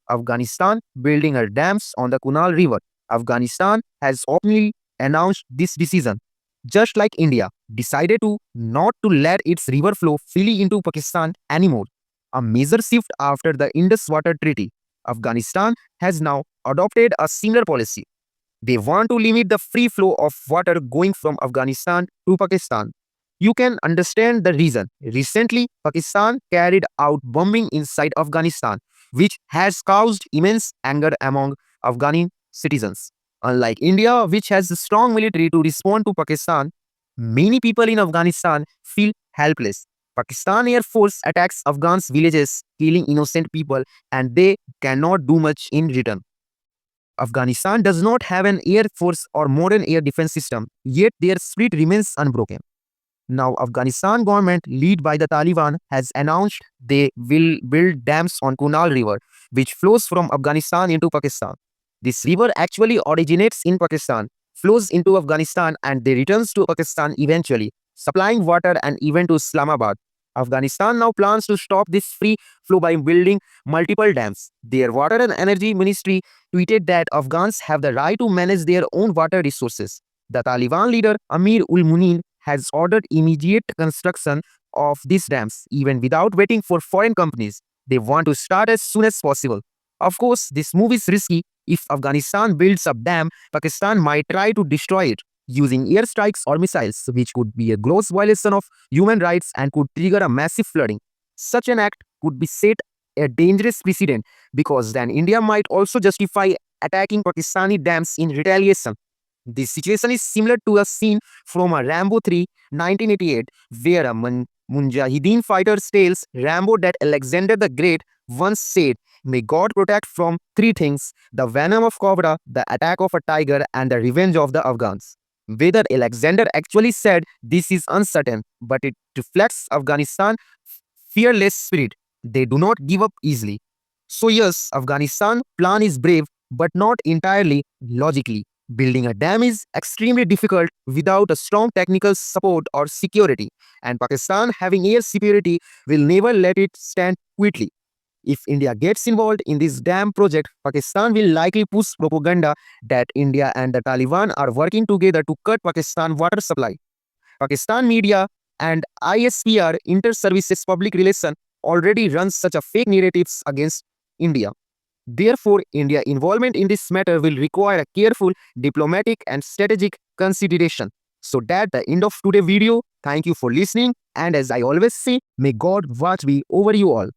Afghanistan building her dams on the Kunal River. Afghanistan has openly announced this decision, just like India decided to not to let its river flow freely into Pakistan anymore. A major shift after the Indus Water Treaty. Afghanistan has now adopted a similar policy. They want to limit the free flow of water going from Afghanistan to Pakistan. You can understand the reason. Recently, Pakistan carried out bombing inside Afghanistan, which has caused immense anger among Afghani citizens. Unlike India, which has a strong military to respond to Pakistan, many people in Afghanistan feel helpless. Pakistan Air Force attacks Afghans villages, killing innocent people, and they cannot do much in return. Afghanistan does not have an air force or modern air defense system, yet their spirit remains unbroken. Now, Afghanistan government, led by the Taliban, has announced they will build dams on Kunal River, which flows from Afghanistan into Pakistan. This river actually originates in Pakistan, flows into Afghanistan, and then returns to Pakistan eventually, supplying water and even to Islamabad. Afghanistan now plans to stop this free flow by building multiple dams. Their Water and Energy Ministry tweeted that Afghans have the right to manage their own water resources. The Taliban leader Amir ul Munin has ordered immediate construction of these dams, even without waiting for foreign companies. They want to start as soon as possible. Of course, this move is risky. If Afghanistan builds a dam, Pakistan might try to destroy it using airstrikes or missiles, which could be a gross violation of human rights and could trigger a massive flooding. Such an act could be set a dangerous precedent because then India might also justify attacking Pakistani dams in retaliation. This situation is similar to a scene from a Rambo 3 1988, where a Mujahideen fighter tells Rambo that Alexander the Great once said, "May God protect from three things: the venom of cobra, the attack of a tiger, and the revenge of the Afghans." Whether Alexander actually said this is uncertain, but it reflects Afghanistan's fearless spirit. They do not give up easily. So yes, Afghanistan plan is brave, but not entirely logically. Building a dam is extremely difficult without a strong technical support or security, and Pakistan, having air security, will never let it stand quietly. If India gets involved in this dam project, Pakistan will likely push propaganda that India and the Taliban are working together to cut Pakistan water supply. Pakistan media and ISPR, Inter-Services Public Relation, already runs such a fake narratives against India. Therefore, India's involvement in this matter will require a careful diplomatic and strategic consideration. So that's the end of today's video. Thank you for listening, and as I always say, may God watch be over you all.